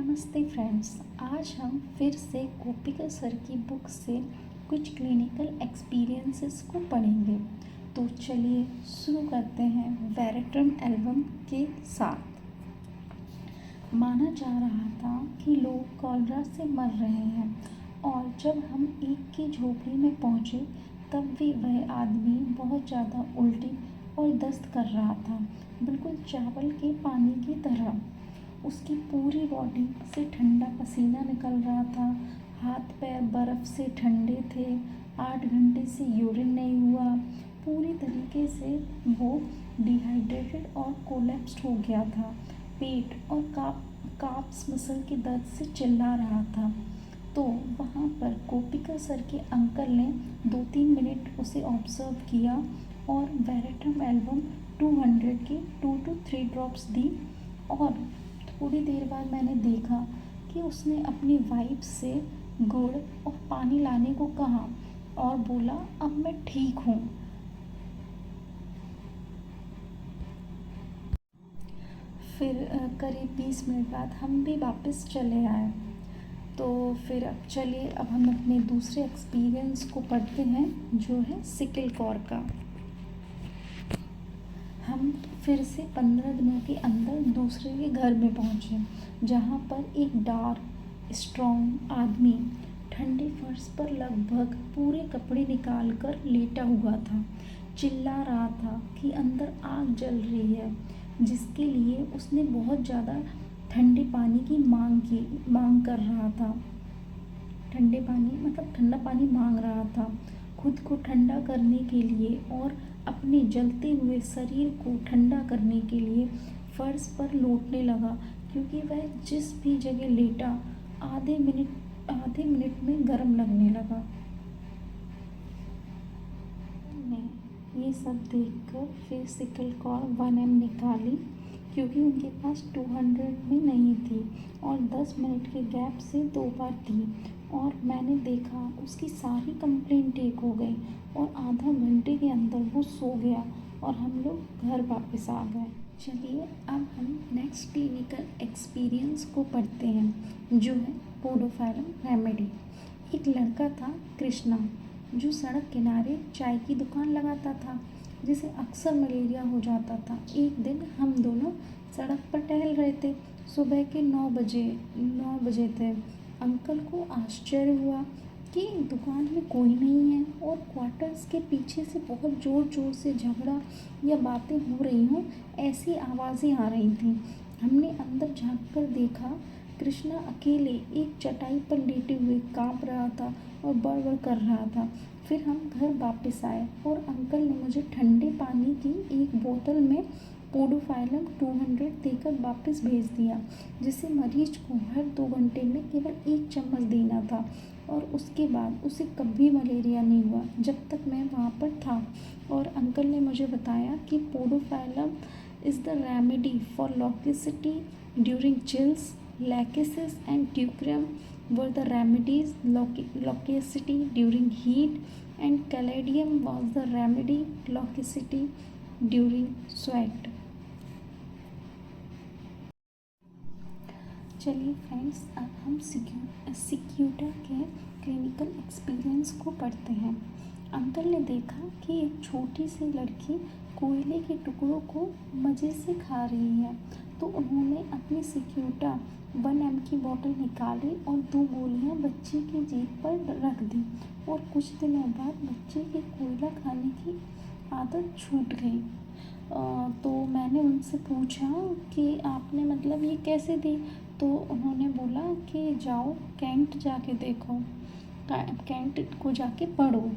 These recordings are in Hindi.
नमस्ते फ्रेंड्स। आज हम फिर से गोपिका सर की बुक से कुछ क्लिनिकल एक्सपीरियंसेस को पढ़ेंगे। तो चलिए शुरू करते हैं वेरेट्रम एल्बम के साथ। माना जा रहा था कि लोग कॉलरा से मर रहे हैं और जब हम एक की झोपड़ी में पहुंचे तब भी वह आदमी बहुत ज़्यादा उल्टी और दस्त कर रहा था, बिल्कुल चावल के पानी की तरह। उसकी पूरी बॉडी से ठंडा पसीना निकल रहा था, हाथ पैर बर्फ़ से ठंडे थे, 8 घंटे से यूरिन नहीं हुआ, पूरी तरीके से वो डिहाइड्रेटेड और कोलैप्स्ड हो गया था। पेट और काप्स मसल के दर्द से चिल्ला रहा था। तो वहाँ पर गोपिका सर के अंकल ने 2-3 मिनट उसे ऑब्ज़र्व किया और वेरेट्रम एल्बम 200 की 2 to 3 ड्रॉप्स दी। और थोड़ी देर बाद मैंने देखा कि उसने अपनी वाइफ से गुड़ और पानी लाने को कहा और बोला, अब मैं ठीक हूँ। फिर करीब 20 मिनट बाद हम भी वापस चले आए। तो फिर अब चलिए अब हम अपने दूसरे एक्सपीरियंस को पढ़ते हैं, जो है सिकल कॉर का। हम फिर से 15 दिनों के अंदर दूसरे के घर में पहुंचे, जहां पर एक डार्क स्ट्रॉन्ग आदमी ठंडे फर्श पर लगभग पूरे कपड़े निकाल कर लेटा हुआ था। चिल्ला रहा था कि अंदर आग जल रही है, जिसके लिए उसने बहुत ज़्यादा ठंडे पानी की मांग कर रहा था। ठंडे पानी मतलब ठंडा पानी मांग रहा था खुद को ठंडा करने के लिए और अपने जलते हुए शरीर को ठंडा करने के लिए फर्श पर लोटने लगा, क्योंकि वह जिस भी जगह लेटा आधे मिनट में गर्म लगने लगा। ने ये सब देखकर फिर सिकल कॉर 1M निकाली, क्योंकि उनके पास 200 में नहीं थी और 10 मिनट के गैप से 2 बार दी। और मैंने देखा उसकी सारी कंप्लेंट ठीक हो गई और आधा घंटे के अंदर वो सो गया और हम लोग घर वापस आ गए। चलिए अब हम नेक्स्ट क्लिनिकल एक्सपीरियंस को पढ़ते हैं, जो है पोडोफायरम रेमेडी। एक लड़का था कृष्णा, जो सड़क किनारे चाय की दुकान लगाता था, जिसे अक्सर मलेरिया हो जाता था। एक दिन हम दोनों सड़क पर टहल रहे थे। सुबह के 9 बजे थे। अंकल को आश्चर्य हुआ कि दुकान में कोई नहीं है और क्वार्टर्स के पीछे से बहुत ज़ोर ज़ोर से झगड़ा या बातें हो रही हों, ऐसी आवाज़ें आ रही थीं। हमने अंदर झांक कर देखा, कृष्णा अकेले एक चटाई पर लेटे हुए काँप रहा था और बड़बड़ कर रहा था। फिर हम घर वापस आए और अंकल ने मुझे ठंडे पानी की एक बोतल में पोडोफाइलम 200 देकर वापस भेज दिया, जिसे मरीज को हर 2 घंटे में केवल 1 चम्मच देना था। और उसके बाद उसे कभी मलेरिया नहीं हुआ जब तक मैं वहाँ पर था। और अंकल ने मुझे बताया कि podophyllum is the remedy for loquacity during chills, lachesis and teucrium were the remedies, locicity during heat, and caladium was the remedy, locicity during sweat. चलिए फ्रेंड्स, अब हम सिक्यूटा के क्लिनिकल एक्सपीरियंस को पढ़ते हैं। अंकल ने देखा कि एक छोटी सी लड़की कोयले के टुकड़ों को मज़े से खा रही है, तो उन्होंने अपनी सिक्यूटा 1M की बोतल निकाली और 2 गोलियां बच्ची की जीभ पर रख दी। और कुछ दिनों बाद बच्चे की कोयला खाने की आदत छूट गई। तो मैंने उनसे पूछा कि आपने मतलब ये कैसे दी? तो उन्होंने बोला कि जाओ कैंट जाके देखो, कैंट को जाके पढ़ो,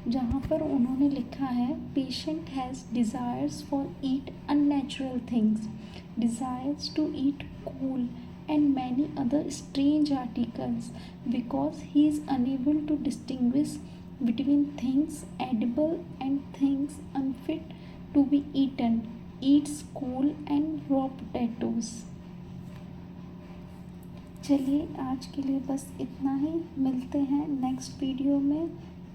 जहाँ पर उन्होंने लिखा है, patient has desires for eat unnatural things, desires to eat coal and many other strange articles, because he is unable to distinguish between things edible and things unfit to be eaten, eats coal and raw potatoes. चलिए आज के लिए बस इतना ही। मिलते हैं नेक्स्ट वीडियो में।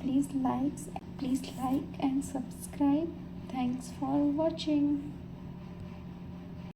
Please like and subscribe. Thanks for watching.